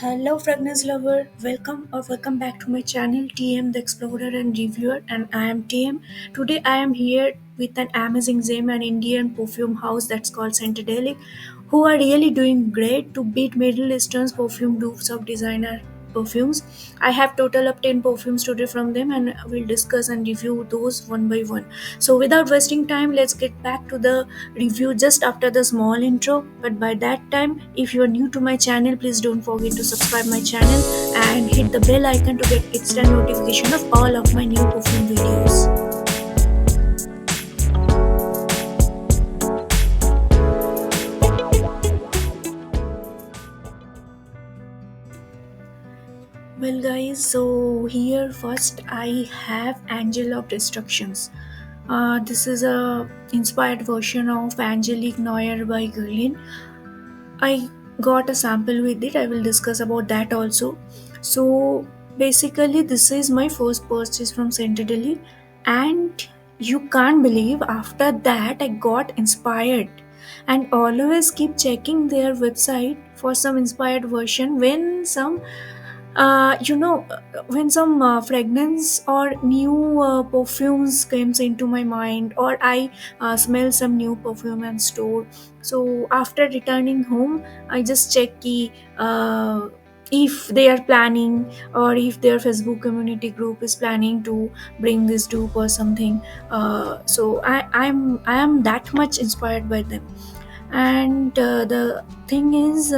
Hello, fragrance lover. Welcome back to my channel, TM the Explorer and Reviewer, and I am TM. Today, I am here with an amazing gem, an Indian perfume house that's called Scentedelic, who are really doing great to beat Middle Eastern's perfume dupes of designer perfumes. I have total of 10 perfumes today from them, and we'll discuss and review those one by one. So, without wasting time, let's get back to the review just after the small intro. But by that time, if you are new to my channel, please don't forget to subscribe my channel and hit the bell icon to get instant notification of all of my new perfume videos. Well, guys, so here first I have Angel of Destructions. This is a inspired version of Angelique Noir by Guerlain. I got a sample with it. I will discuss about that also. So basically, this is my first purchase from Scentedelic, and you can't believe after that I got inspired, and always keep checking their website for some inspired version when some when some fragrance or new perfumes comes into my mind, or I smell some new perfume and store. So after returning home, I just check if they are planning, or if their Facebook community group is planning to bring this dupe or something. So I am that much inspired by them. And the thing is,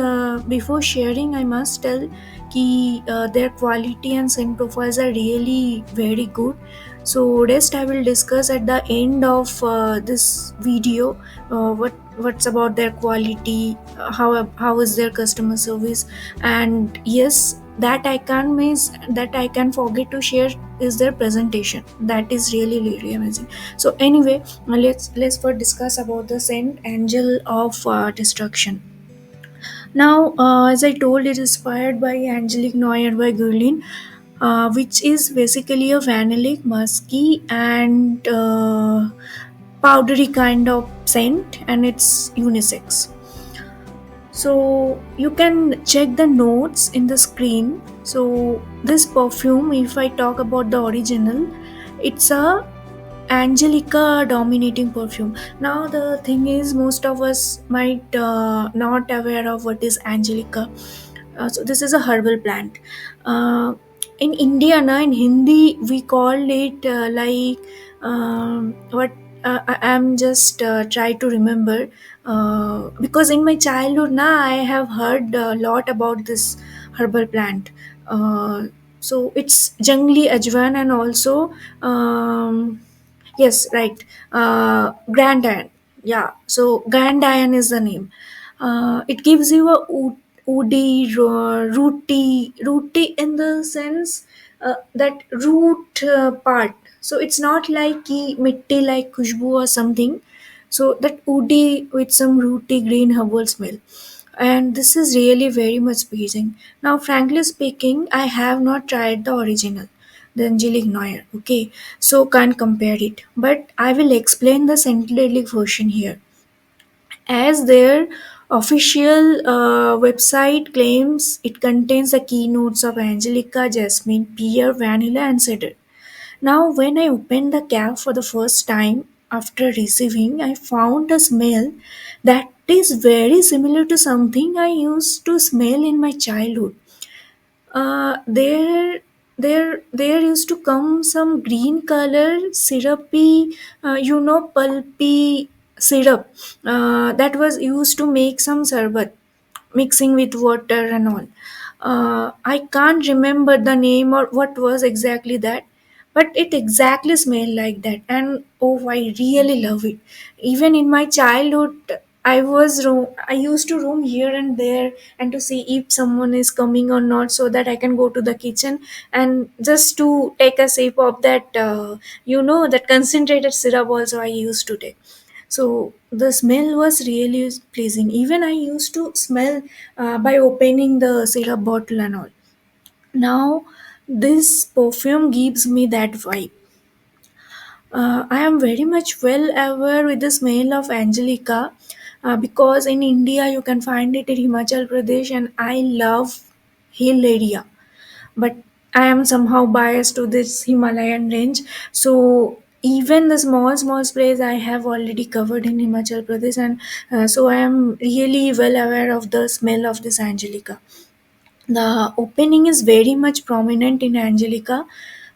before sharing, I must tell कि their quality and scent profiles are really very good. So rest I will discuss at the end of this video. What's about their quality, how is their customer service, and yes, that I can forget to share is their presentation. That is really really amazing. So anyway, let's first discuss about the scent Angel of Destruction. Now, as I told, it is inspired by Angelique Noir by Guerlain, which is basically a vanillic, musky, and powdery kind of scent, and it's unisex. So you can check the notes in the screen. So this perfume, if I talk about the original, it's a Angelica dominating perfume. Now the thing is, most of us might not aware of what is Angelica. So this is a herbal plant. In India, in Hindi, we call it what I am just try to remember, because in my childhood, I have heard a lot about this herbal plant. So it's jungli ajwan, and also yes, right, Grand Iron. Yeah, so Grand Iron is the name. It gives you a woody, rooty in the sense that root part. So it's not like ki mitti like khushbu or something. So that woody with some rooty green herbal smell, and this is really very much pleasing. Now, frankly speaking, I have not tried the original, the Angelic Noir. Okay, so can't compare it, but I will explain the Scentedelic version here. As their official website claims, it contains the keynotes of Angelica, Jasmine, Pear, Vanilla, and Cedar. Now, when I opened the cap for the first time after receiving, I found a smell that is very similar to something I used to smell in my childhood. There used to come some green color syrupy, pulpy syrup that was used to make some sarbat, mixing with water and all. I can't remember the name or what was exactly that, but it exactly smelled like that, and oh, I really love it. Even in my childhood, I used to roam here and there and to see if someone is coming or not, so that I can go to the kitchen and just to take a sip of that, that concentrated syrup. Also, I used to take. So the smell was really pleasing. Even I used to smell by opening the syrup bottle and all. Now this perfume gives me that vibe. I am very much well aware with the smell of Angelica, because in India you can find it in Himachal Pradesh, and I love hill area, but I am somehow biased to this Himalayan range. So even the small sprays I have already covered in Himachal Pradesh, and so I am really well aware of the smell of this Angelica. The opening is very much prominent in Angelica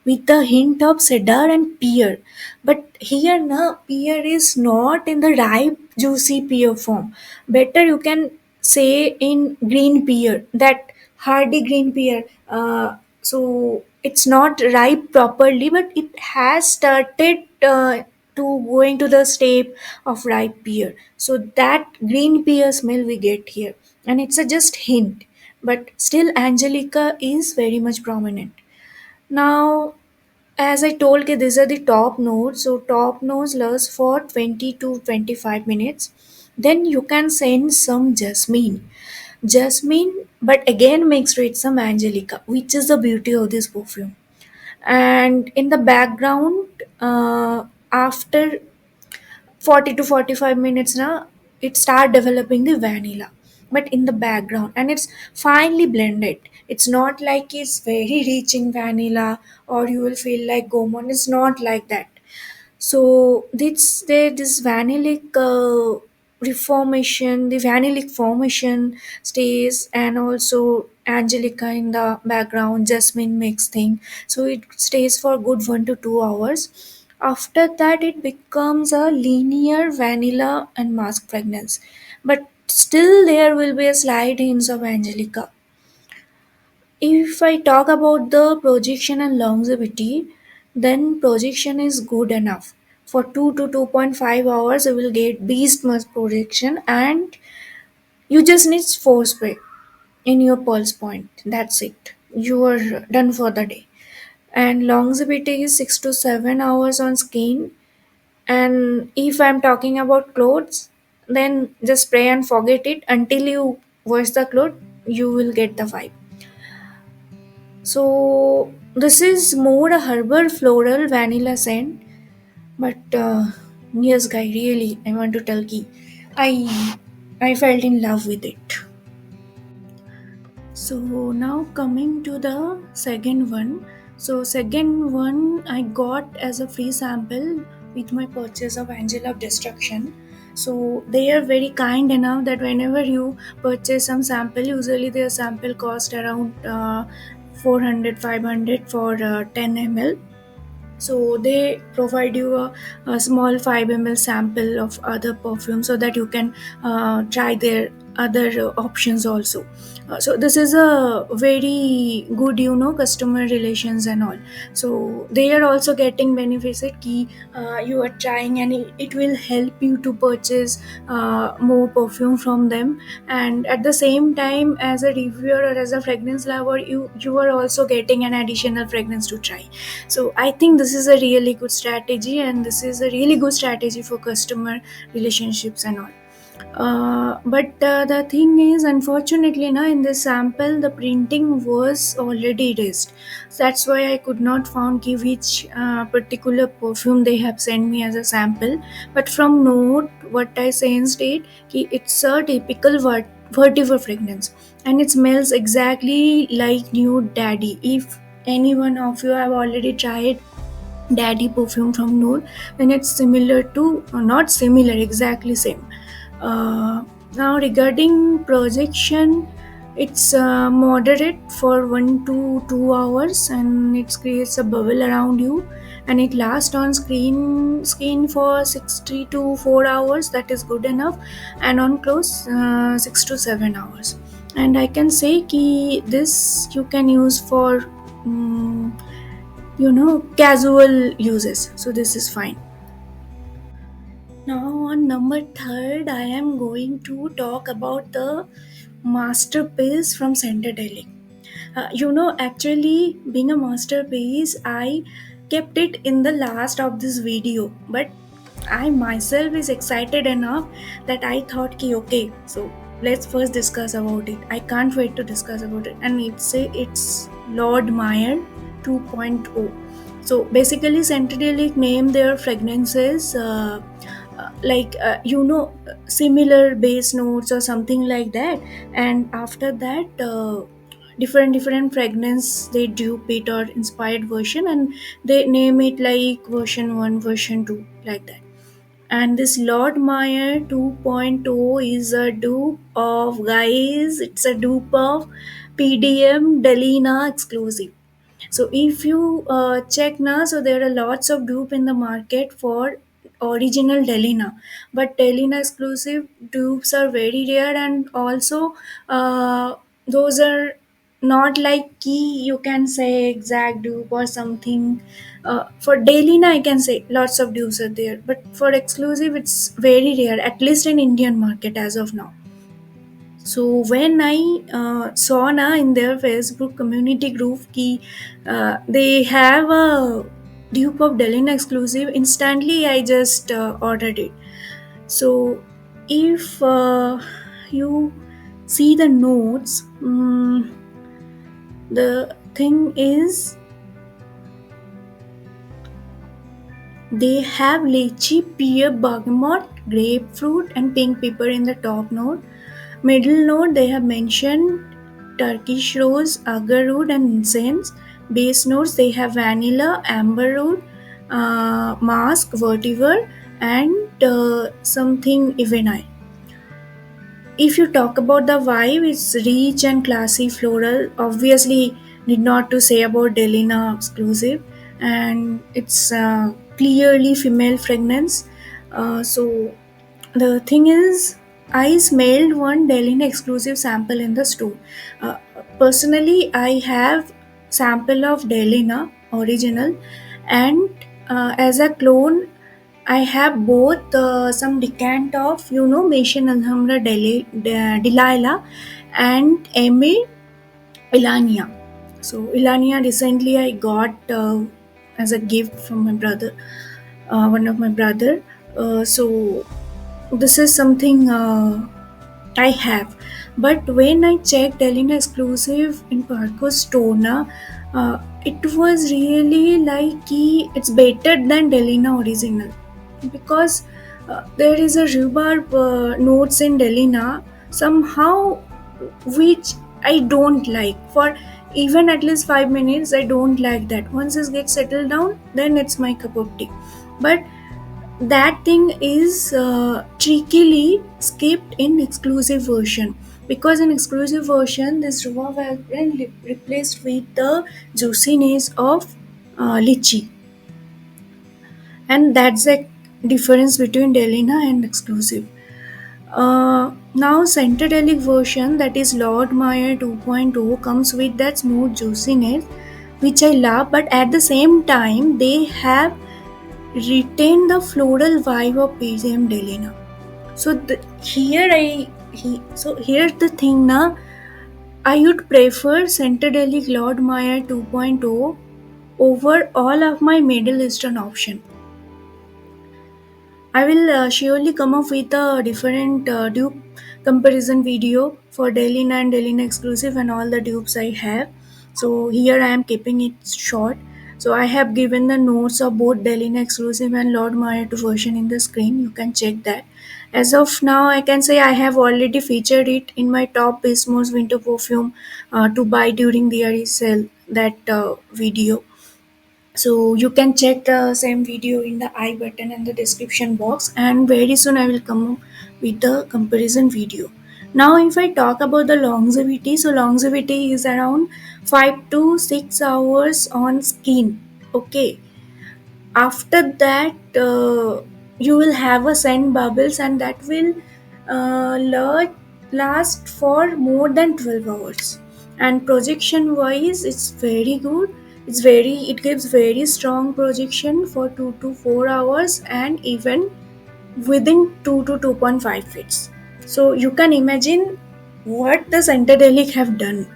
with a hint of cedar and pear. But here na pear is not in the ripe juicy pear form. Better you can say in green pear, that hardy green pear. So it's not ripe properly, but it has started to going to the step of ripe pear. So that green pear smell we get here, and it's a just hint, but still Angelica is very much prominent. Now, as I told you, these are the top notes. So top notes last for 20 to 25 minutes. Then you can send some jasmine. Jasmine, but again mixed with some Angelica, which is the beauty of this perfume. And in the background, after 40 to 45 minutes now, it start developing the vanilla, but in the background, and it's finely blended. It's not like it's very rich in vanilla, or you will feel like gourmand. It's not like that. So this vanillic reformation, the vanillic formation stays, and also Angelica in the background, jasmine mix thing. So it stays for good 1 to 2 hours. After that, it becomes a linear vanilla and musk fragrance, but still there will be a slight hints of Angelica. If I talk about the projection and longevity, then projection is good enough. For 2 to 2.5 hours, you will get beast mass projection, and you just need 4 spray in your pulse point. That's it. You are done for the day. And longevity is 6 to 7 hours on skin. And if I'm talking about clothes, then just spray and forget it until you wash the cloth, you will get the vibe. So this is more a herbal floral vanilla scent, but yes, guy, really, I want to tell you, I felt in love with it. So now coming to the second one. So second one I got as a free sample with my purchase of Angel of Destruction. So they are very kind enough that whenever you purchase some sample, usually their sample cost around 400 for 10 ml. So they provide you a small 5 ml sample of other perfume so that you can try their other options also. So this is a very good, customer relations and all. So they are also getting benefits that key, you are trying, and it will help you to purchase more perfume from them. And at the same time, as a reviewer or as a fragrance lover, you are also getting an additional fragrance to try. So I think this is a really good strategy, and this is a really good strategy for customer relationships and all. But the thing is, unfortunately, now in this sample, the printing was already erased. That's why I could not find ki which particular perfume they have sent me as a sample. But from note, what I sensed it, ki it's a typical vertigo fragrance, and it smells exactly like new Daddy. If any one of you have already tried Daddy perfume from Noor, then it's similar to, not similar, exactly same. Now regarding projection, it's moderate for 1 to 2 hours, and it creates a bubble around you, and it lasts on skin for 6 to 4 hours. That is good enough, and on clothes 6 to 7 hours. And I can say ki this you can use for casual uses. So this is fine. Now on number third, I am going to talk about the masterpiece from Scentedelic. Actually, being a masterpiece, I kept it in the last of this video, but I myself is excited enough that I thought ki okay, so let's first discuss about it. I can't wait to discuss about it, and it's Lord Meyer 2.0. So basically, Scentedelic name their fragrances like similar base notes or something like that, and after that different fragrance they dupe it or inspired version, and they name it like version 1, version 2, like that. And this Lord Meyer 2.0 is a dupe of, guys, it's a dupe of PDM Delina exclusive. So if you check now, so there are lots of dupe in the market for original Delina, but Delina exclusive dupes are very rare, and also those are not like key you can say exact dupe or something. For Delina I can say lots of dupes are there, but for exclusive it's very rare, at least in Indian market as of now. So when I saw na in their Facebook community group ki they have a dupe of Delina exclusive, instantly I just ordered it. So if you see the notes, the thing is they have lychee, pear, bergamot, grapefruit, and pink pepper in the top note. Middle note they have mentioned Turkish rose, agarwood, and incense. Base notes they have vanilla, amberwood, musk, vetiver, and something evenine. If you talk about the vibe, it's rich and classy floral. Obviously, need not to say about Delina exclusive, and it's clearly female fragrance. So the thing is, I smelled one Delina exclusive sample in the store. Uh, Personally, I have sample of Delina original, and as a clone I have both some decant of Mission Alhambra Delilah and Amy Ilania. So Ilania recently I got as a gift from my brother, one of my brother. So this is something I have. But when I checked Delina exclusive in Parco's Tona, it was really like it's better than Delina original, because there is a rhubarb notes in Delina somehow which I don't like. For even at least 5 minutes, I don't like that. Once it gets settled down, then it's my cup of tea. But that thing is trickily skipped in exclusive version, because in exclusive version this rhubarb has been replaced with the juiciness of lychee, and that's the difference between Delina and exclusive. Now Scentedelic version, that is Lord Meyer 2.0, comes with that smooth juiciness which I love, but at the same time they have retained the floral vibe of PGM Delina. So here's the thing now. I would prefer Scentedelic Lord Meyer 2.0 over all of my Middle Eastern option. I will surely come up with a different dupe comparison video for Delina and Delina exclusive and all the dupes I have. So here I am keeping it short. So I have given the notes of both Delina exclusive and Lord Meyer 2 version in the screen. You can check that. As of now, I can say I have already featured it in my top Bismos winter perfume to buy during the yearly sale. That video, so you can check the same video in the I button and the description box, and very soon I will come up with the comparison video. Now if I talk about the longevity, so longevity is around 5 to 6 hours on skin. Okay, after that you will have a scent bubbles, and that will last for more than 12 hours. And projection wise it's very good. It gives very strong projection for 2 to 4 hours, and even within 2 to 2.5 feet. So you can imagine what the Centedelic have done.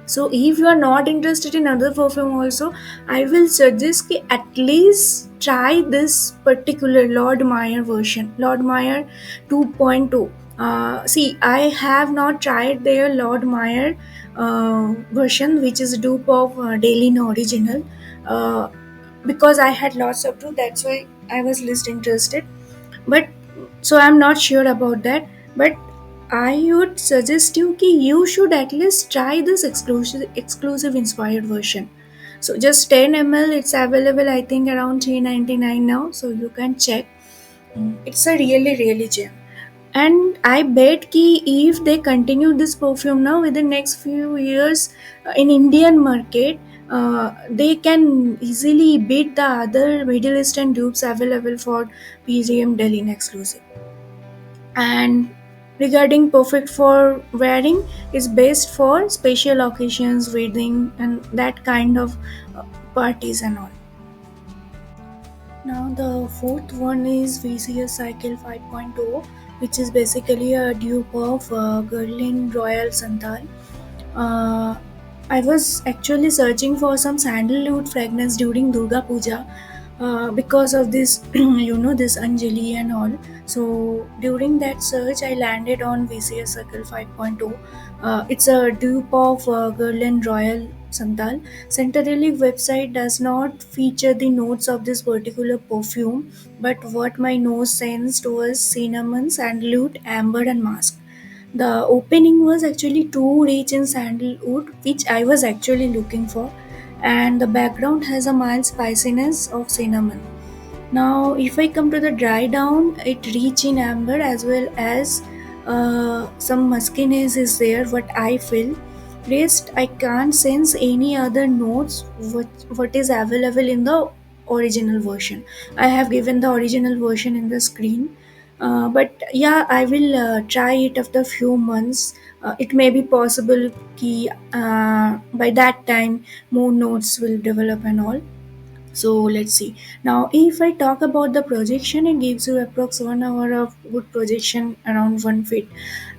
So if you are not interested in other perfume also, I will suggest कि at least try this particular Lord Meyer version, Lord Meyer 2.0. See, I have not tried their Lord Meyer version, which is dupe of Delina original, uh, because I had lots of two. That's why I was least interested. But so I'm not sure about that. But I would suggest you कि you should at least try this exclusive inspired version. So just 10 ml, it's available I think around 399 now. So you can check. It's a really gem. And I bet ki if they continue this perfume now within next few years in Indian market, they can easily beat the other Middle Eastern dupes available for PGM Delhi exclusive. And regarding perfect for wearing, is best for special occasions, wedding, and that kind of parties and all. Now the fourth one is VCS Cycle 5.0, which is basically a dupe of Guerlain Royal Santal. uh, I was actually searching for some sandalwood fragrance during Durga Puja because of this, this Anjali and all. So during that search, I landed on VCS Circle 5.0. It's a dupe of Guerlain Royal Santal. Scentedelic website does not feature the notes of this particular perfume, but what my nose sensed was cinnamon, sandalwood, amber, and musk. The opening was actually too rich in sandalwood, which I was actually looking for, and the background has a mild spiciness of cinnamon. Now, if I come to the dry down, it rich in amber as well as some muskiness is there. What I feel. Rest, I can't sense any other notes. What is available in the original version? I have given the original version in the screen. But yeah, I will try it after few months. It may be possible कि by that time more notes will develop and all. So let's see. Now if I talk about the projection, it gives you approx 1 hour of good projection around 1 feet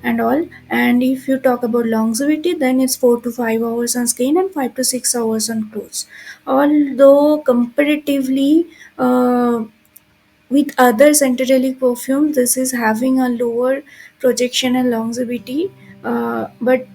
and all. And if you talk about longevity, then it's 4 to 5 hours on skin and 5 to 6 hours on clothes. Although comparatively, with other Scentedelic perfumes, this is having a lower projection and longevity. But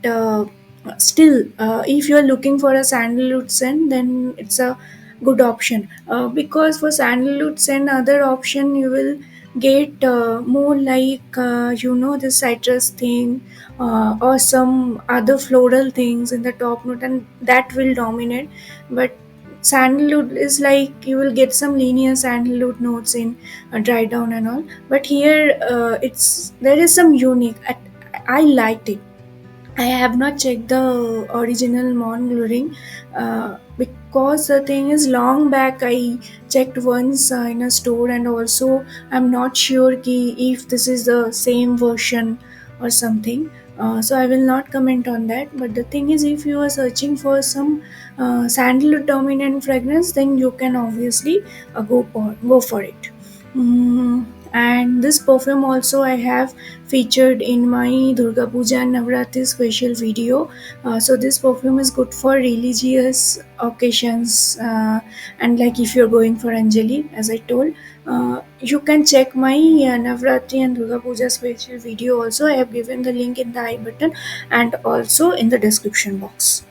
still, if you are looking for a sandalwood scent, then it's a good option. Because for sandalwood scent, other option you will get more like the citrus thing or some other floral things in the top note, and that will dominate. But sandalwood is like you will get some linear sandalwood notes in dry down and all. But here it's there is some unique. I liked it. I have not checked the original Mon Luring because the thing is long back I checked once in a store, and also I'm not sure if this is the same version or something. So I will not comment on that. But the thing is, if you are searching for some sandalwood dominant fragrance, then you can obviously go for it. And this perfume also I have featured in my Durga Puja and Navratri special video. So this perfume is good for religious occasions, and like if you're going for Anjali, as I told, you can check my Navratri and Durga Puja special video also. I have given the link in the I button and also in the description box.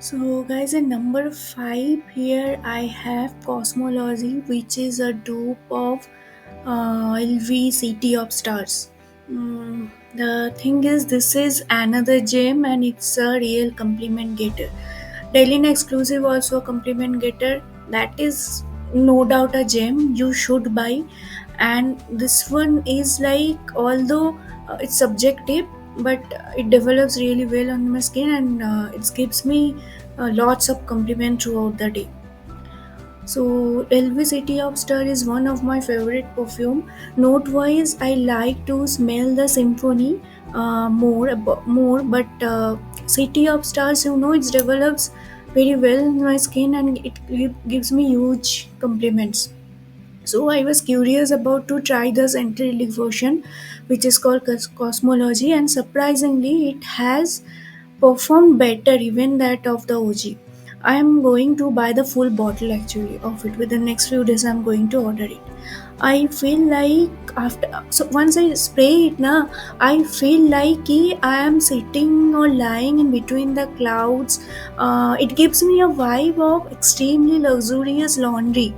So guys, at number 5 here I have Cosmology, which is a dupe of LV City of Stars. The thing is, this is another gem and it's a real compliment getter. Daily exclusive also a compliment getter. That is no doubt a gem you should buy. And this one is like, although it's subjective, but it develops really well on my skin, and it gives me lots of compliment throughout the day. So LV City of Star is one of my favorite perfume. Note wise, I like to smell the symphony more, but City of Stars, it develops very well in my skin, and it gives me huge compliments. So I was curious about to try the Scentedelic version, which is called Cosmology, and surprisingly, it has performed better even that of the OG. I am going to buy the full bottle actually of it. Within the next few days, I'm going to order it. I feel like once I spray it now, I feel like I am sitting or lying in between the clouds. It gives me a vibe of extremely luxurious laundry.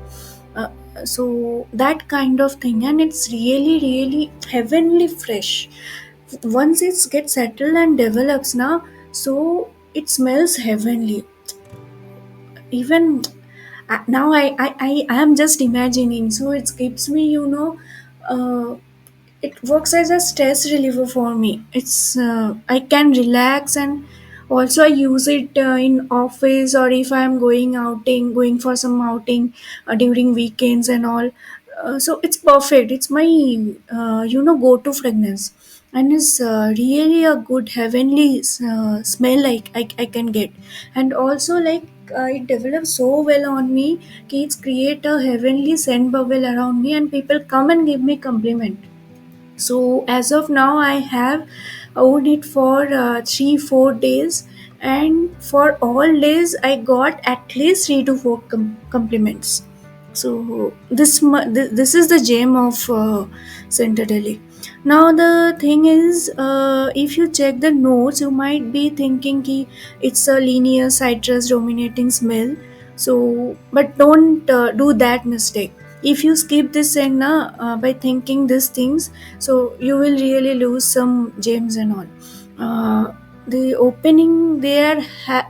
So that kind of thing, and it's really really heavenly fresh once it gets settled and develops now. So it smells heavenly. Even now I am just imagining, so it gives me, uh, it works as a stress reliever for me. It's I can relax, and also I use it in office, or if I'm going for some outing during weekends and all. So it's perfect. It's my go to fragrance, and it's really a good heavenly smell I can get. And also like it develops so well on me. Kids create a heavenly scent bubble around me, and people come and give me compliment. So as of now, I have owned it for 3 4 days, and for all days, I got at least 3 to 4 compliments. So this is the gem of Scentedelic. Now the thing is, if you check the notes, you might be thinking ki it's a linear citrus dominating smell. So, but don't do that mistake. If you skip this and by thinking these things, so you will really lose some gems and all. The opening there,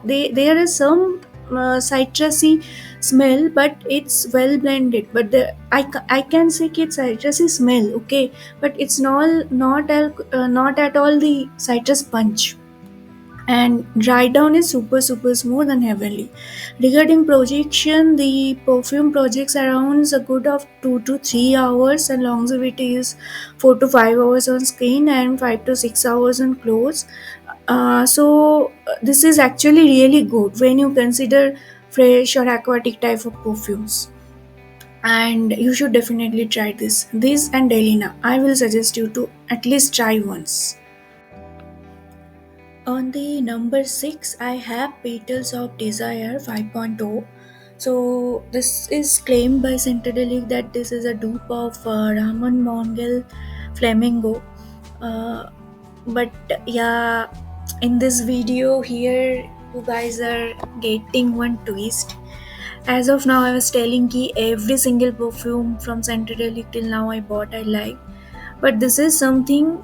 there is some citrusy smell, but it's well blended. But I can say it's citrusy smell, okay, but it's not at all the citrus punch. And dry down is super smooth and heavenly. Regarding projection, the perfume projects around a good of 2 to 3 hours, and longevity is 4 to 5 hours on skin and 5 to 6 hours on clothes. This is actually really good when you consider fresh or aquatic type of perfumes. And you should definitely try this and Delina. I will suggest you to at least try once. On the number 6, I have Petals of Desire 5.0. So, this is claimed by Scentedelic that this is a dupe of Ramon Mongel Flamingo. Uh, but yeah, in this video here, you guys are getting one twist. As of now, I was telling ki every single perfume from Scentedelic till now I bought, I like, but this is something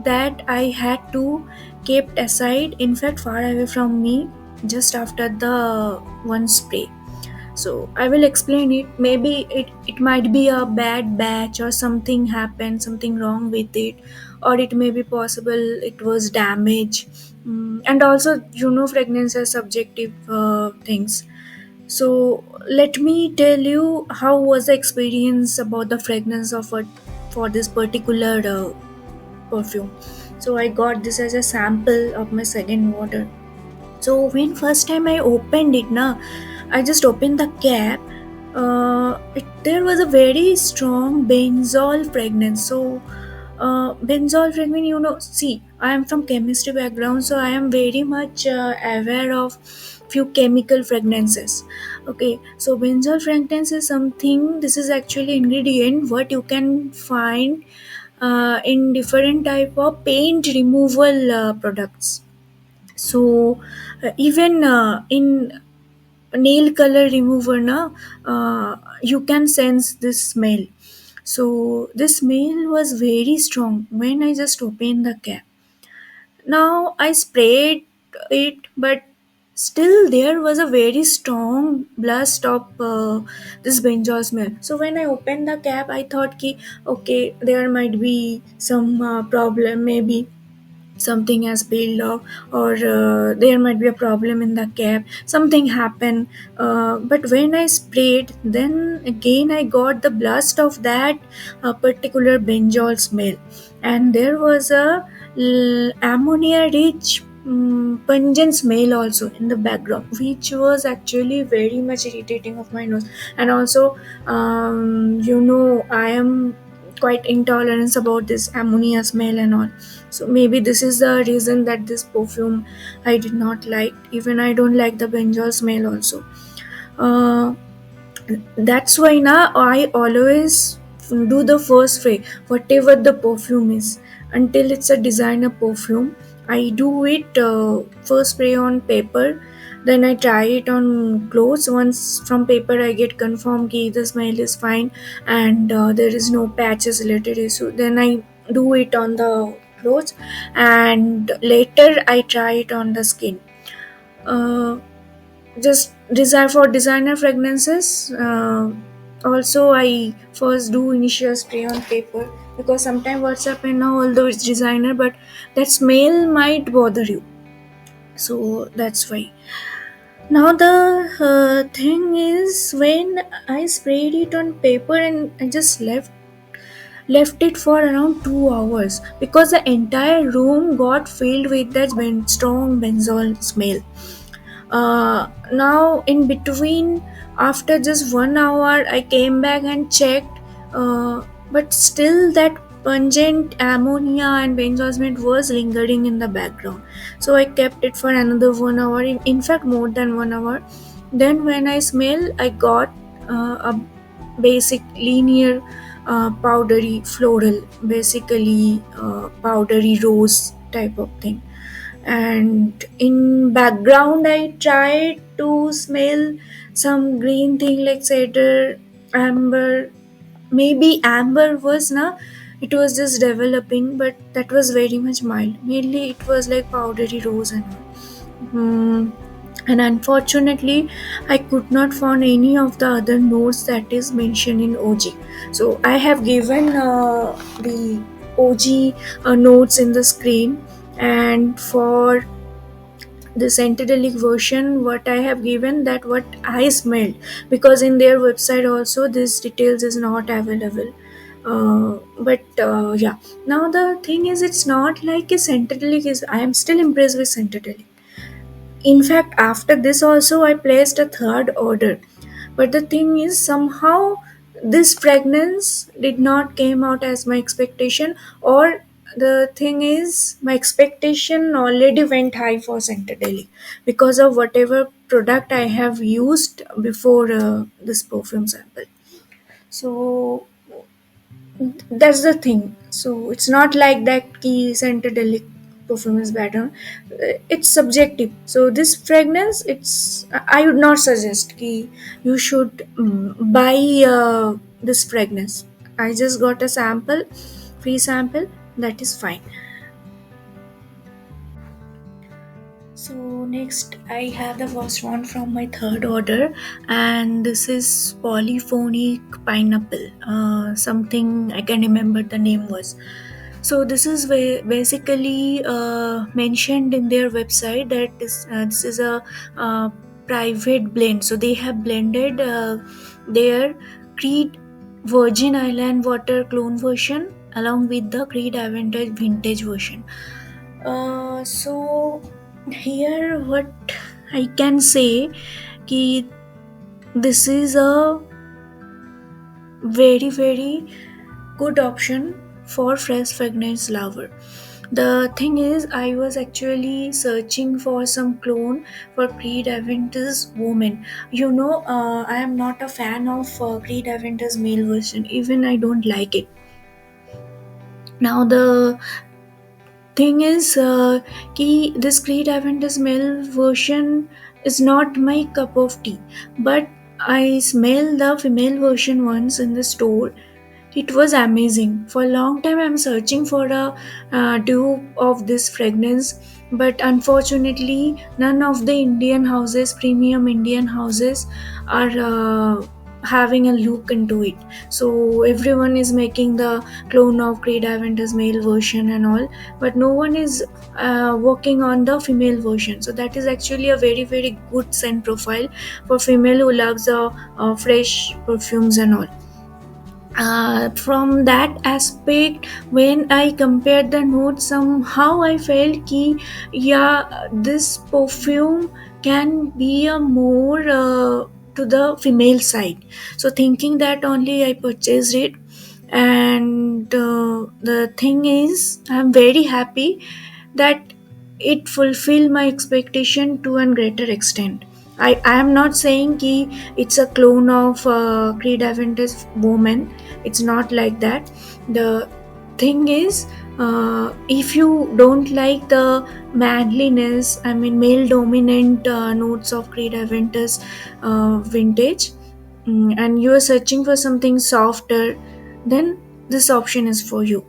that I had to kept aside, in fact far away from me, just after the one spray. So I will explain it. Maybe it might be a bad batch, or something happened, something wrong with it, or it may be possible it was damaged. And also, fragrance are subjective things. So let me tell you how was the experience about the fragrance of a for this particular perfume. So I got this as a sample of my second water. So when first time I opened it, I just opened the cap. There was a very strong benzol fragrance. So benzol fragrance, see, I am from chemistry background, so I am very much aware of few chemical fragrances. Okay, so benzol fragrance is something. This is actually ingredient what you can find in different type of paint removal products. So even in nail color remover you can sense this smell. So this smell was very strong when I just opened the cap. Now I sprayed it, but still there was a very strong blast of this benzoyl smell. So when I opened the cap, I thought ki okay, there might be some problem, maybe something has built up, or there might be a problem in the cap, something happened. But when I sprayed, then again I got the blast of that particular benzoyl smell, and there was a ammonia rich pungent smell also in the background, which was actually very much irritating of my nose. And also, I am quite intolerant about this ammonia smell and all. So maybe this is the reason that this perfume I did not like. Even I don't like the benzoyl smell also. Uh, that's why now I always do the first spray, whatever the perfume is, until it's a designer perfume. I do it first spray on paper, Then I try it on clothes. Once from paper I get confirmed ki the smell is fine and there is no patches related issue, then I do it on the clothes, and later I try it on the skin. uh, just desire for designer fragrances. Also, I first do initial spray on paper because sometimes what's happened now, although it's designer, but that smell might bother you. So that's why. Now the thing is, when I sprayed it on paper and I just left it for around 2 hours because the entire room got filled with that strong benzol smell. Now in between, after just 1 hour I came back and checked, but still that pungent ammonia and benzosmate was lingering in the background. So I kept it for another 1 hour, in fact more than 1 hour. Then when I smell, I got a basic linear powdery floral, basically powdery rose type of thing. And in background I tried to smell some green thing like cedar, amber. Maybe amber was na, it was just developing, but that was very much mild. Mainly it was like powdery rose and all. And unfortunately I could not find any of the other notes that is mentioned in OG. So I have given the OG notes in the screen, and for the Scentedelic version what I have given, that what I smelled, because in their website also this details is not available. But yeah, now the thing is, it's not like a Scentedelic is, I am still impressed with Scentedelic. In fact, after this also I placed a third order. But the thing is, somehow this fragrance did not came out as my expectation, or the thing is my expectation already went high for Centedeli because of whatever product I have used before this perfume sample. So that's the thing. So it's not like that key Scentedelic perfume is better. It's subjective. So this fragrance, it's, I would not suggest ki you should buy this fragrance. I just got a sample, free sample, that is fine. So next I have the first one from my third order, and this is Polyphonic Pineapple. Something I can remember the name was. So this is basically mentioned in their website that this is a private blend. So they have blended their Creed Virgin Island Water clone version along with the Creed Avantage vintage version. So here what I can say ki this is a very good option for fresh fragrance lover. The thing is, I was actually searching for some clone for Creed Aventus woman. I am not a fan of Creed Aventus male version. Even I don't like it. Now the thing is, कि this Creed Aventus male version is not my cup of tea, but I smell the female version once in the store. It was amazing. For a long time, I'm searching for a dupe of this fragrance, but unfortunately, none of the Indian houses, premium Indian houses, are having a look into it. So everyone is making the clone of Creed Aventus male version and all, but no one is working on the female version. So that is actually a very good scent profile for female who loves fresh perfumes and all. From that aspect, when I compared the notes, somehow I felt ki yeah, this perfume can be a more to the female side. So thinking that only, I purchased it. And the thing is, I'm very happy that it fulfilled my expectation to a greater extent. I am not saying ki it's a clone of Creed Aventus woman. It's not like that. The thing is, If you don't like the manliness, I mean male dominant notes of Creed Aventus vintage, and you are searching for something softer, then this option is for you.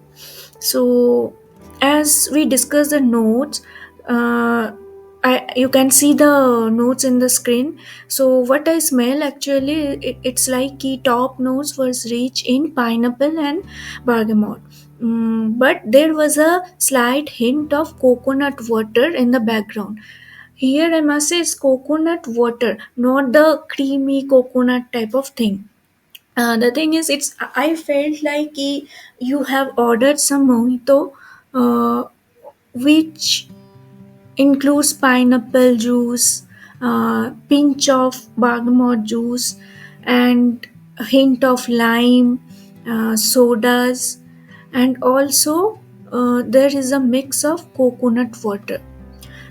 So as we discuss the notes, you can see the notes in the screen. So what I smell actually, it's like key top notes was rich in pineapple and bergamot. But there was a slight hint of coconut water in the background. Here I must say it's coconut water, not the creamy coconut type of thing. The thing is, it's I felt like you have ordered some mojito, uh, which includes pineapple juice, pinch of bergamot juice, and a hint of lime, sodas, and also there is a mix of coconut water.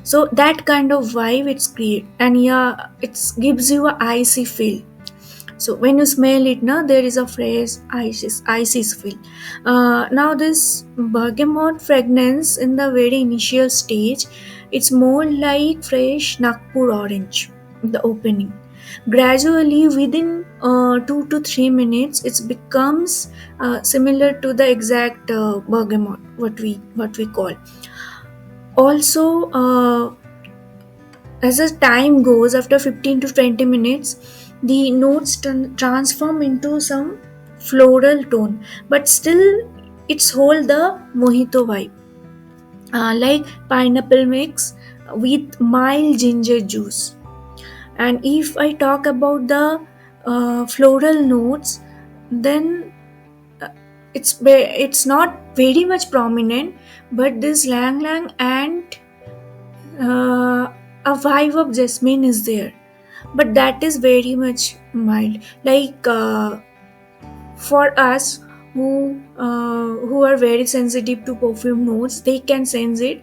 So that kind of vibe it's create, and yeah, it gives you a icy feel. So when you smell it, now there is a fresh icy feel. Now this bergamot fragrance in the very initial stage, it's more like fresh Nagpur orange. The opening, gradually within 2 to 3 minutes, it becomes similar to the exact bergamot what we call. Also, as the time goes, after 15 to 20 minutes, the notes transform into some floral tone, but still it's hold the mojito vibe, like pineapple mix with mild ginger juice. And if I talk about the floral notes, then uh, it's not very much prominent, but this lang lang and a vibe of jasmine is there, but that is very much mild. Like for us who are very sensitive to perfume notes, they can sense it.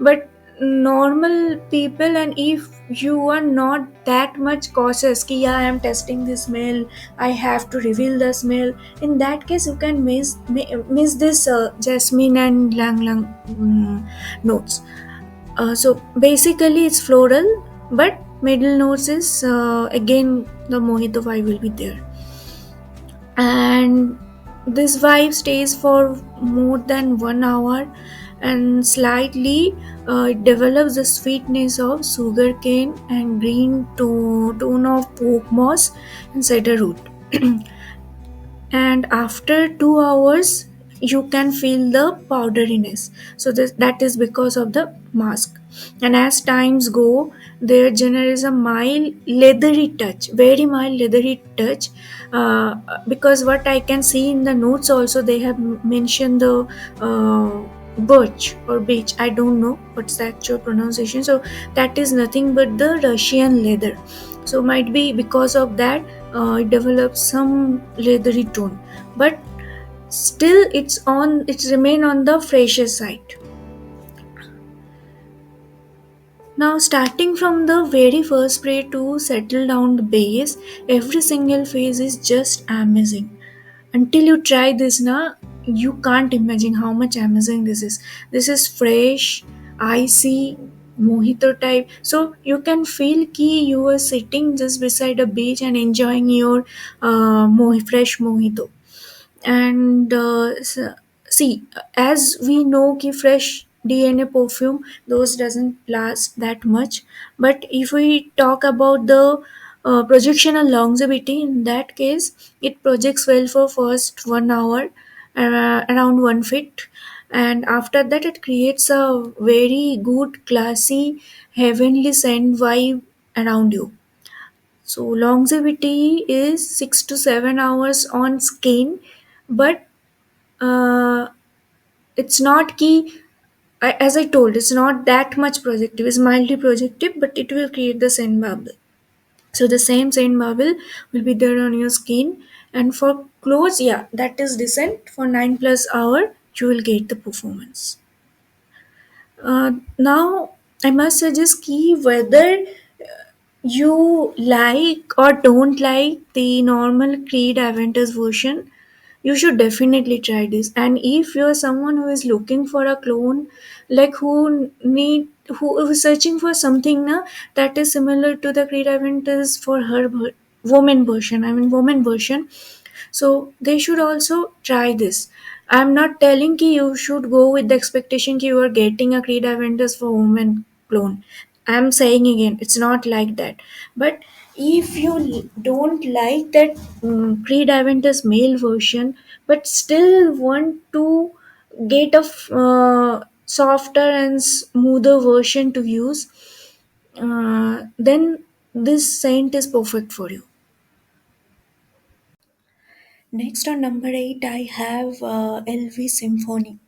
But normal people, and if you are not that much cautious, ki yeah, I am testing the smell, I have to reveal the smell, in that case you can miss this jasmine and lang lang notes. So basically, it's floral, but middle notes is again the mojito vibe will be there, and this vibe stays for more than 1 hour, and slightly it develops the sweetness of sugarcane and green tone of oak moss and cedar root. And after 2 hours you can feel the powderiness. So that is because of the mask. And as times go, there generates a mild leathery touch, very mild leathery touch, uh, because what I can see in the notes also, they have mentioned the birch or beech, I don't know what's the actual pronunciation. So that is nothing but the Russian leather. So might be because of that it develops some leathery tone, but still it's remain on the fresher side. Now starting from the very first spray to settle down the base, every single phase is just amazing. Until you try this now, you can't imagine how much amazing this is. This is fresh, icy, mojito type. So you can feel ki you are sitting just beside a beach and enjoying your fresh mojito. And see, as we know ki fresh DNA perfume, those doesn't last that much. But if we talk about the projection and longevity, in that case it projects well for first 1 hour, around 1 feet, and after that it creates a very good classy heavenly scent vibe around you. So longevity is 6 to 7 hours on skin, but uh, it's not key. As I told, it's not that much projective. It's mildly projective, but it will create the scent bubble. So the same scent bubble will be there on your skin. And for clothes, yeah, that is decent. For 9 plus hour, you will get the performance. Now, I must suggest key whether you like or don't like the normal Creed Aventus version. You should definitely try this. And if you're someone who is looking for a clone, like who is searching for something na, that is similar to the Creed Aventus for her woman version, I mean woman version, so they should also try this. I'm not telling ki you should go with the expectation ki you are getting a Creed Aventus for woman clone. I'm saying again, it's not like that. But if you don't like that Creed Aventus male version, but still want to get a softer and smoother version to use, then this scent is perfect for you. Next on number 8, I have LV Symphony.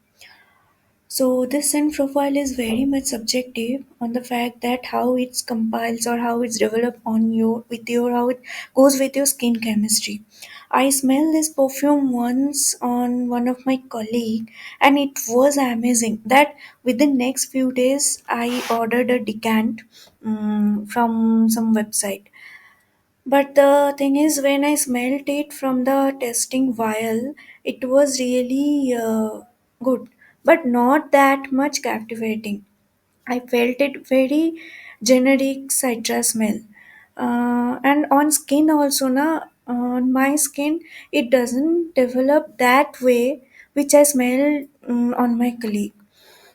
So this scent profile is very much subjective on the fact that how it's compiles or how it's developed on your with your how it goes with your skin chemistry. I smelled this perfume once on one of my colleague, and it was amazing. That within next few days I ordered a decant from some website. But the thing is, when I smelled it from the testing vial, it was really good, but not that much captivating. I felt it very generic citrus smell. And on skin also, na, on my skin, it doesn't develop that way which I smelled on my colleague.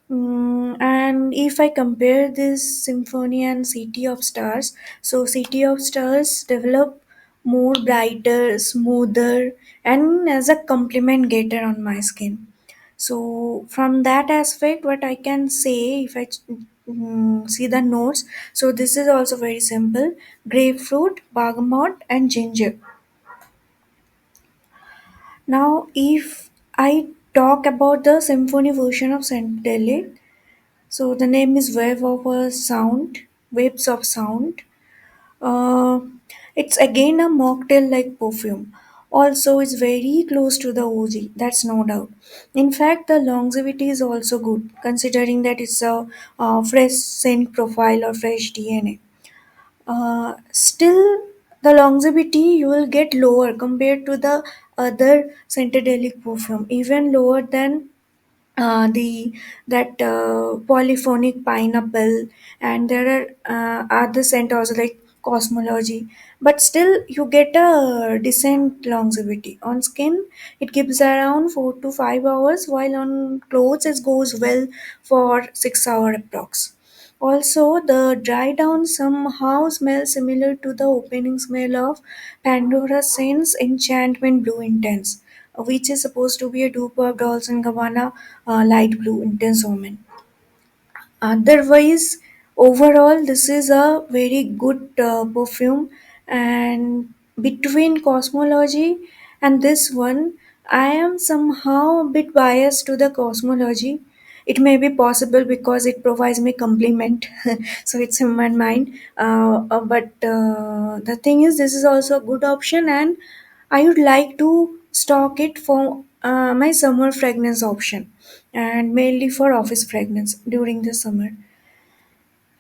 And if I compare this symphony and City of Stars, so City of Stars develop more brighter, smoother, and as a compliment getter on my skin. So from that aspect, what I can say, if I see the notes, so this is also very simple: grapefruit, bergamot, and ginger. Now, if I talk about the symphony version of Scentedelic, so the name is Waves of Sound. Uh, it's again a mocktail-like perfume. Also, it's very close to the OG. That's no doubt. In fact, the longevity is also good, considering that it's a fresh scent profile or fresh DNA. Still, the longevity you will get lower compared to the other Scentedelic perfume, even lower than the that Polyphonic Pineapple, and there are other scent also like Cosmology. But still you get a decent longevity on skin. It gives around 4 to 5 hours, while on clothes it goes well for 6 hour approx. Also, the dry down somehow smells similar to the opening smell of Pandora Saint's Enchantment Blue Intense, which is supposed to be a dupe of Dolce & Gabbana light blue intense woman. Otherwise, overall, this is a very good perfume. And between Cosmology and this one, I am somehow a bit biased to the Cosmology. It may be possible because it provides me compliment, so it's in my mind. But the thing is, this is also a good option, and I would like to stock it for my summer fragrance option, and mainly for office fragrance during the summer.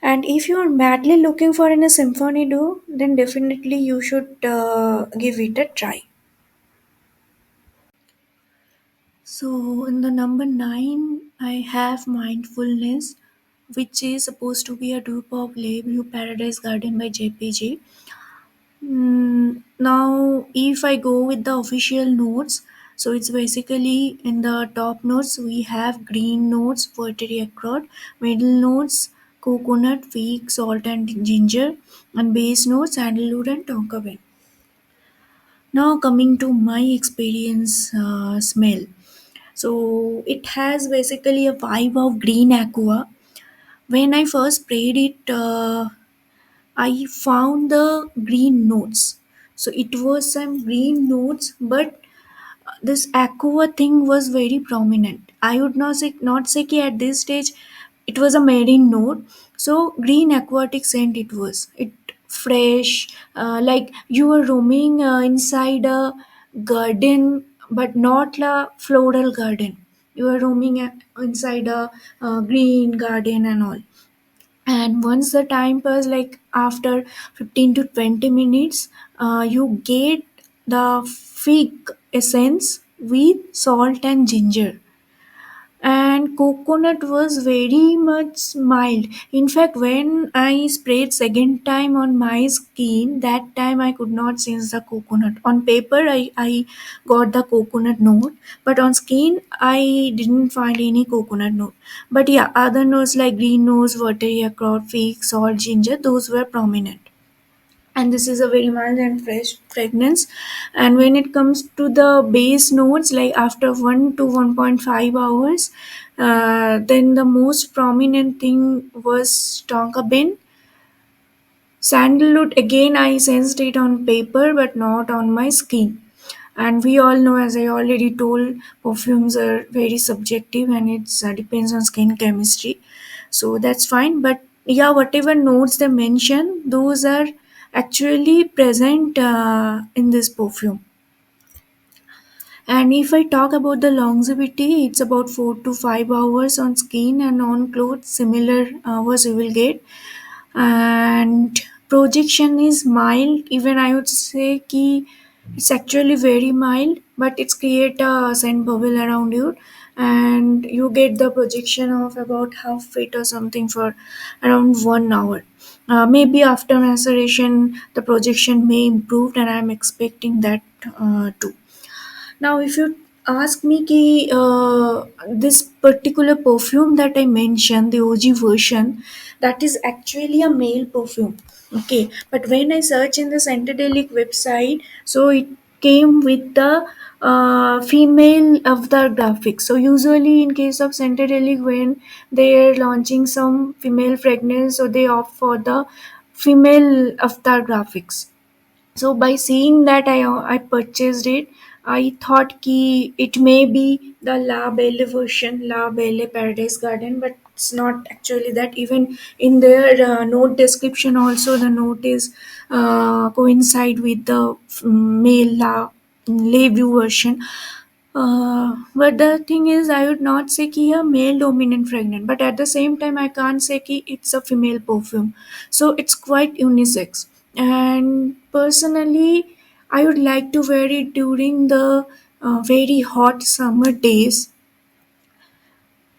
And if you are madly looking for in a symphony do, then definitely you should give it a try. So in the number 9, I have Mindfulness, which is supposed to be a dupe of Le Blue Paradise Garden by JPG. Now, if I go with the official notes, so it's basically in the top notes we have green notes, watery accord, middle notes, coconut, fig, salt, and ginger, and base notes, sandalwood, and tonka bean. Now, coming to my experience smell. So, it has basically a vibe of green aqua. When I first sprayed it, I found the green notes. So it was some green notes, but this aqua thing was very prominent. I would not say ki at this stage it was a marine note. So green aquatic scent it was. It fresh, like you were roaming inside a garden, but not a floral garden. You were roaming inside a green garden and all. And once the time pass, like after 15 to 20 minutes, you get the fig essence, with salt and ginger, and coconut was very much mild. In fact, when I sprayed second time on my skin, that time I could not sense the coconut. On paper, I got the coconut note, but on skin I didn't find any coconut note. But yeah, other notes like green nose, watery across, fig, salt, ginger, those were prominent. And this is a very mild and fresh fragrance. And when it comes to the base notes, like after 1 to 1.5 hours, then the most prominent thing was tonka bean. Sandalwood, again I sensed it on paper but not on my skin. And we all know, as I already told, perfumes are very subjective and it depends on skin chemistry. So that's fine. But yeah, whatever notes they mention, those are actually present in this perfume. And if I talk about the longevity, it's about 4 to 5 hours on skin, and on clothes, similar hours you will get. And projection is mild, even I would say ki it's actually very mild, but it's create a scent bubble around you, and you get the projection of about half feet or something for around 1 hour. Maybe after maceration the projection may improve, and I'm expecting that too. Now, if you ask me ki, this particular perfume that I mentioned, the OG version, that is actually a male perfume. Okay, but when I search in the Scentedelic website, so it came with the female avatar graphics. So usually in case of Scentedelic, when they are launching some female fragrance, so they opt for the female avatar graphics. So by seeing that, I purchased it. I thought ki it may be the La Belle version, La Belle Paradise Garden, but it's not actually that. Even in their note description, also the note is coincide with the male La View version. But the thing is, I would not say ki a male dominant fragrance, but at the same time, I can't say ki it's a female perfume. So it's quite unisex. And personally, I would like to wear it during the very hot summer days,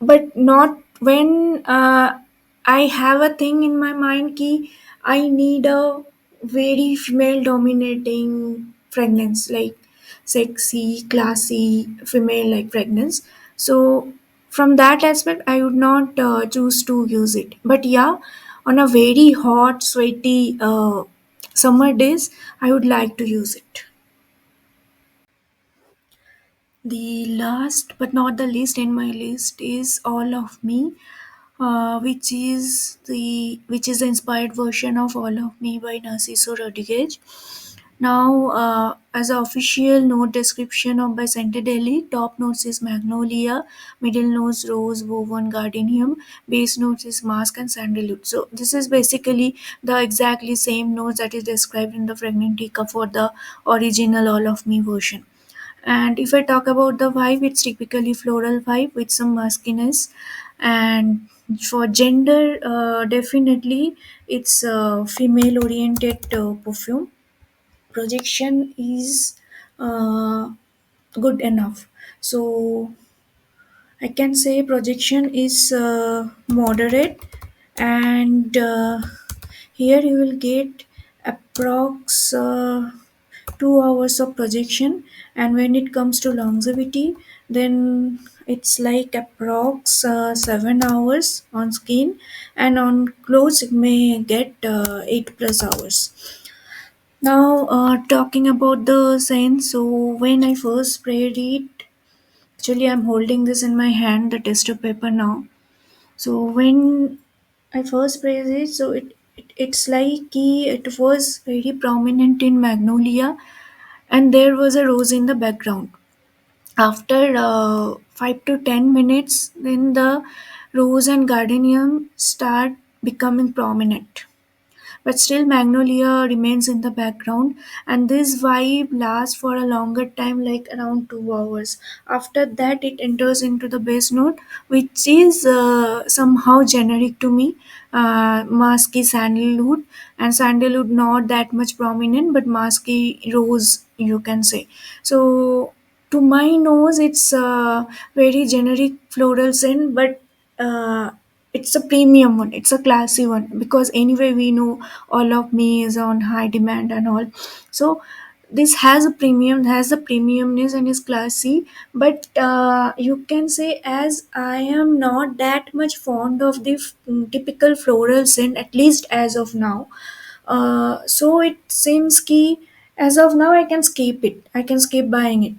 but not when I have a thing in my mind ki I need a very female dominating fragrance, like sexy, classy, female like fragrance. So from that aspect, I would not choose to use it. But yeah, on a very hot, sweaty summer days, I would like to use it. The last but not the least in my list is All of Me, which is the inspired version of All of Me by Narciso Rodriguez. Now, as an official note description of by Centedeli, top notes is magnolia, middle notes rose, woven, gardenium, base notes is musk and sandalwood. So this is basically the exactly same notes that is described in the Fragmentica for the original All of Me version. And if I talk about the vibe, it's typically floral vibe with some muskiness. And for gender, definitely it's a female oriented perfume. Projection is uh, good enough. So I can say projection is moderate, and here you will get approx 2 hours of projection. And when it comes to longevity, then it's like approx 7 hours on skin, and on clothes it may get 8 plus hours. Now, talking about the scent, so when I first sprayed it, actually I'm holding this in my hand, the tester paper now. So when I first sprayed it, so it's like it was very prominent in magnolia, and there was a rose in the background. After 5 to 10 minutes, then the rose and gardenium start becoming prominent, but still magnolia remains in the background, and this vibe lasts for a longer time, like around 2 hours. After that it enters into the bass note, which is somehow generic to me. Musky sandalwood, and sandalwood not that much prominent, but musky rose you can say. So to my nose it's a very generic floral scent, but uh, it's a premium one, it's a classy one, because anyway we know all of me is on high demand and all. So this has a premiumness and is classy. But you can say, as I am not that much fond of the typical floral scent, at least as of now, so it seems key, as of now I can skip buying it.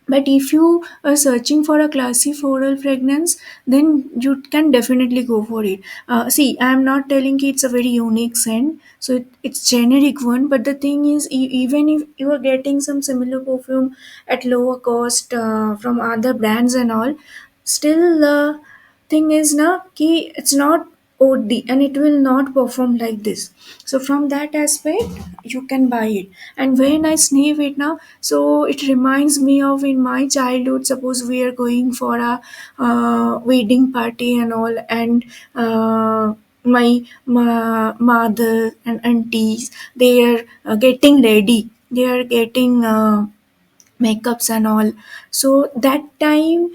But if you are searching for a classy floral fragrance, then you can definitely go for it. See, I am not telling you it's a very unique scent, so it's generic one. But the thing is, even if you are getting some similar perfume at lower cost from other brands and all, still the thing is na ki it's not OD and it will not perform like this. So from that aspect, you can buy it. And when I sniff it now, so it reminds me of in my childhood. Suppose we are going for a wedding party and all, and my mother and aunties, they are getting ready. They are getting makeups and all. So that time.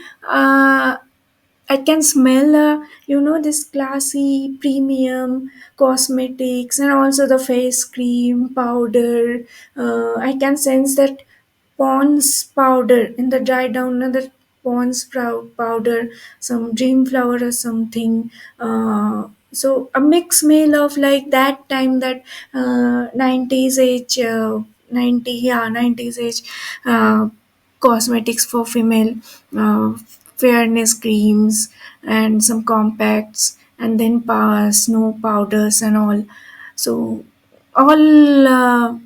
I can smell, this classy premium cosmetics and also the face cream powder. I can sense that Pond's powder in the dry down, another Pond's powder, some dream flower or something. So a mix smell of like that time, that 90s age, 90s age uh, cosmetics for female, uh, fairness creams and some compacts, and then snow powders and all. So all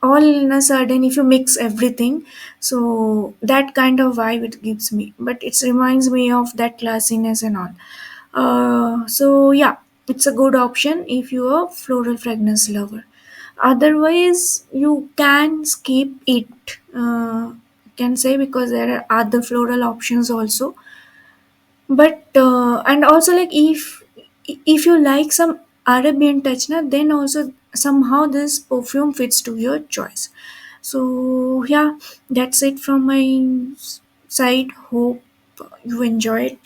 all in a sudden, if you mix everything, so that kind of vibe it gives me, but it reminds me of that classiness and all. So yeah, it's a good option if you're a floral fragrance lover. Otherwise you can skip it, can say, because there are other floral options also. But and also, like, if you like some Arabian touch na, then also somehow this perfume fits to your choice. So yeah, that's it from my side. Hope you enjoyed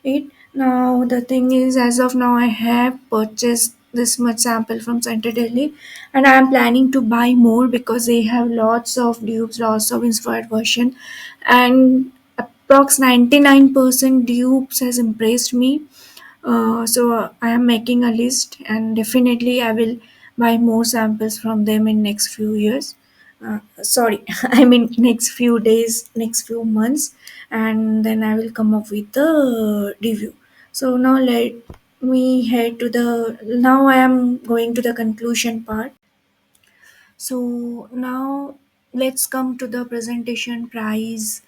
it. Now the thing is, as of now I have purchased this much sample from Scentedelic, and I am planning to buy more because they have lots of dupes, lots of inspired version, and approx 99% dupes has impressed me. So I am making a list, and definitely I will buy more samples from them in next few years. Sorry, I mean next few days, next few months, and then I will come up with the review. So now let me head to the. Now I am going to the conclusion part. So now let's come to the presentation, price,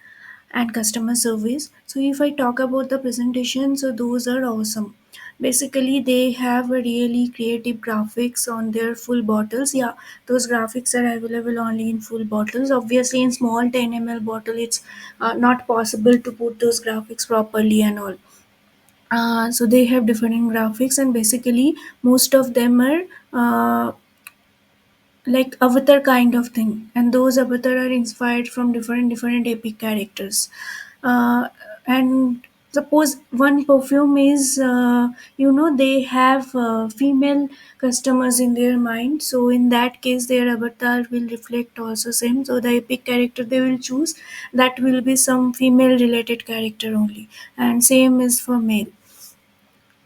and customer service. So if I talk about the presentation, so those are awesome. Basically, they have a really creative graphics on their full bottles. Yeah, those graphics are available only in full bottles. Obviously, in small 10 ml bottle, it's not possible to put those graphics properly and all. So they have different graphics, and basically most of them are like avatar kind of thing, and those avatar are inspired from different epic characters. And suppose one perfume is, they have female customers in their mind, so in that case their avatar will reflect also same, so the epic character they will choose, that will be some female related character only, and same is for male.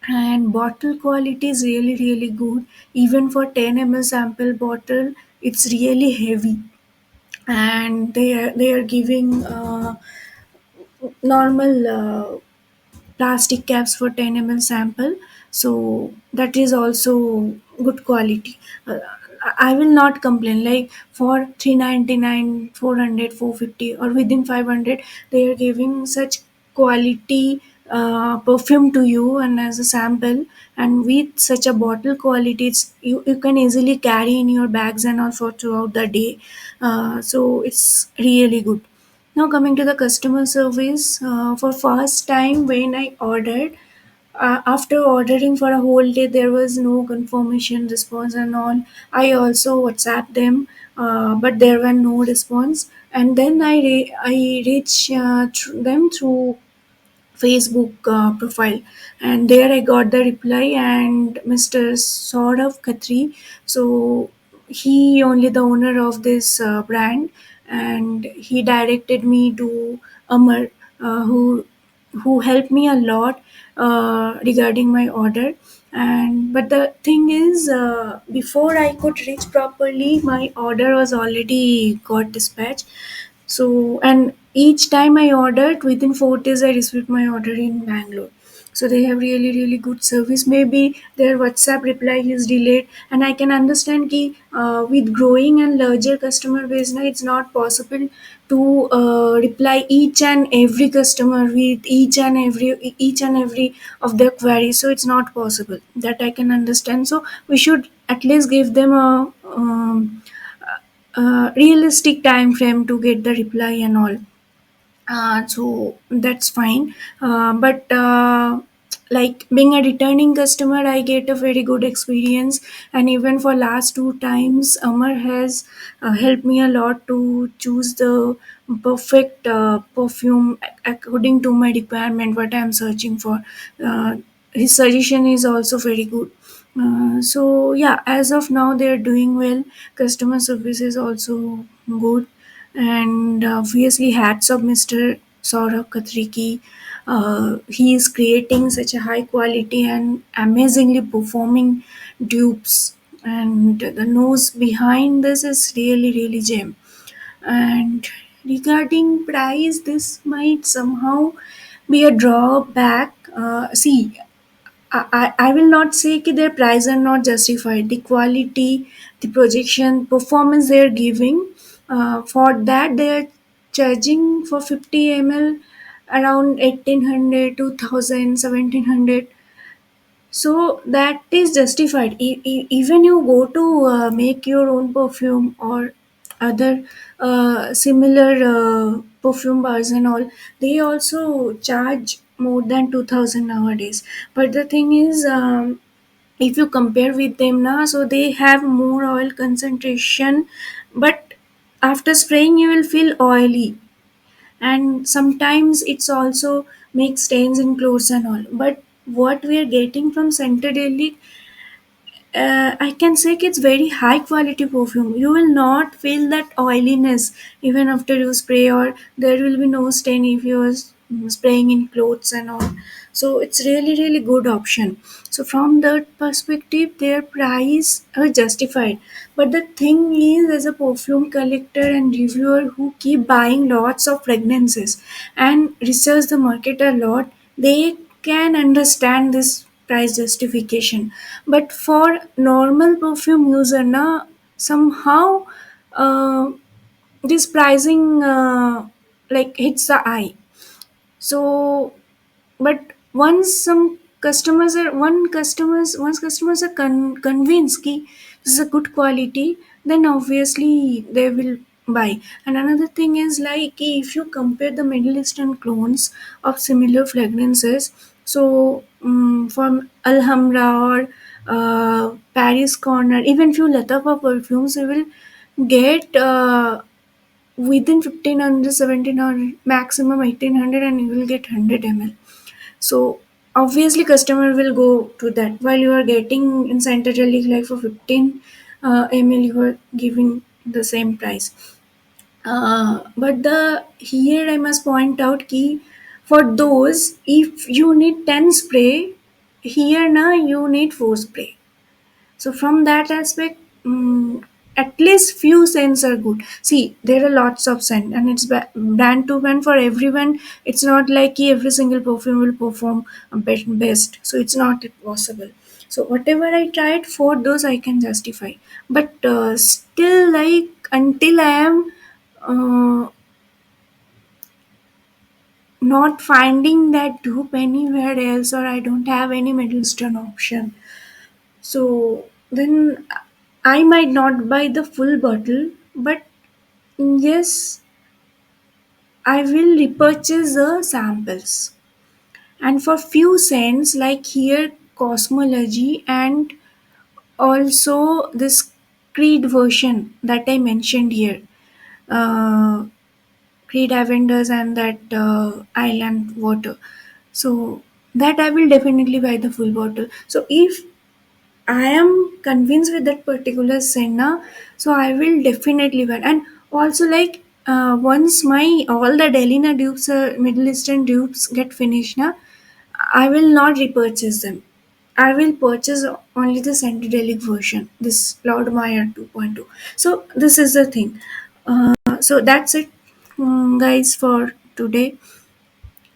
And bottle quality is really good. Even for 10 ml sample bottle, it's really heavy, and they are giving normal plastic caps for 10 ml sample, so that is also good quality. I will not complain, like for 399, 400, 450, or within 500, they are giving such quality perfume to you and as a sample, and with such a bottle quality, you can easily carry in your bags and all for throughout the day. So it's really good. Now coming to the customer service, for first time when I ordered, after ordering for a whole day, there was no confirmation response and all. I also WhatsApp them, but there were no response. and then I reach them through Facebook profile, and there I got the reply, and Mr. Saurav Khatri. So he only the owner of this brand, and he directed me to Amar, who helped me a lot regarding my order. And but the thing is, before I could reach properly, my order was already got dispatched. So, and each time I ordered, within 4 days, I received my order in Bangalore. So they have really, really good service. Maybe their WhatsApp reply is delayed, and I can understand कि with growing and larger customer base, now it's not possible to reply each and every customer with each and every of their queries. So it's not possible. That I can understand. So we should at least give them a realistic time frame to get the reply and all. So that's fine. But like being a returning customer, I get a very good experience. And even for last two times, Amar has helped me a lot to choose the perfect perfume according to my requirement, what I'm searching for. uh, his suggestion is also very good. So yeah, as of now they're doing well. Customer service is also good, and obviously hats off Mr. Saurabh Katriki. He is creating such a high quality and amazingly performing dupes, and the nose behind this is really, really gem. And regarding price, this might somehow be a drawback. See, I will not say that their price are not justified. The quality, the projection, performance they are giving, for that they are charging for 50 ml around 1800, 2000, 1700. So that is justified. Even you go to make your own perfume or other similar perfume bars and all, they also charge more than 2000 nowadays. But the thing is, if you compare with them now, so they have more oil concentration, but after spraying you will feel oily, and sometimes it's also makes stains in clothes and all. But what we are getting from Scentedelic, I can say it's very high quality perfume. You will not feel that oiliness even after you spray, or there will be no stain if you are spraying in clothes and all. So it's really, really good option. So from that perspective, their price are justified. But the thing is, as a perfume collector and reviewer who keep buying lots of fragrances and research the market a lot, they can understand this price justification. But for normal perfume user na, somehow uh, this pricing like hits the eye. So, but once customers are convinced कि this is a good quality, then obviously they will buy. And another thing is like कि if you compare the Middle Eastern clones of similar fragrances, so from Alhambra or Paris Corner, even few Latapa perfumes, you will get within 1500, 1700, maximum 1800, and you will get 100 ml. So obviously customer will go to that, while you are getting in Centrelink like for 15 ml you are giving the same price. But the here I must point out key, for those if you need 10 spray, here now you need 4 spray. So from that aspect, at least few scents are good. See, there are lots of scent, and it's brand to brand for everyone. It's not like every single perfume will perform best. So it's not possible. So whatever I tried, for those I can justify. But still, like until I am uh, not finding that dupe anywhere else, or I don't have any middle eastern option, so then I might not buy the full bottle, but yes, I will repurchase the samples. And for few scents like here Cosmology, and also this Creed version that I mentioned here. Creed Lavenders and that Island water. So that I will definitely buy the full bottle. So if I am convinced with that particular scent na, so I will definitely buy. And also like once my all the Delina dupes, Middle Eastern dupes get finished na, I will not repurchase them. I will purchase only the Scentedelic version, this Lord Meyer 2.2. So this is the thing. So that's it, guys, for today.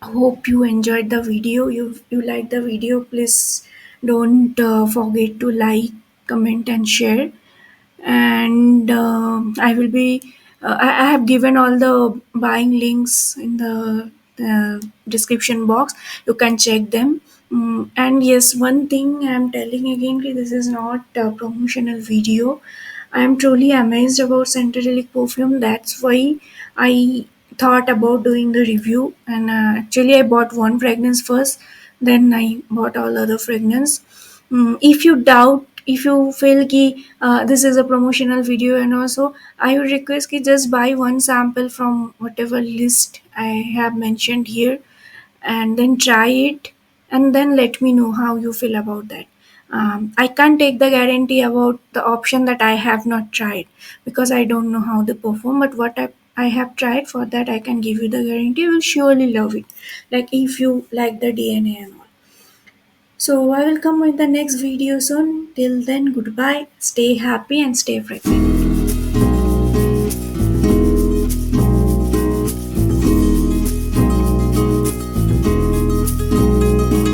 Hope you enjoyed the video. You like the video, please don't forget to like, comment and share. And I will be I have given all the buying links in the description box. You can check them. And yes, one thing I'm telling again, कि this is not a promotional video. I'm truly amazed about Scentedelic perfume. That's why I thought about doing the review. And actually, I bought one fragrance first, then I bought all other fragrance. If you doubt, if you feel कि this is a promotional video, and also I would request कि just buy one sample from whatever list I have mentioned here, and then try it, and then let me know how you feel about that. I can't take the guarantee about the option that I have not tried, because I don't know how they perform. But what I have tried, for that I can give you the guarantee you will surely love it. Like if you like the DNA and all. So I will come with the next video soon. Till then, goodbye. Stay happy and stay fragrant.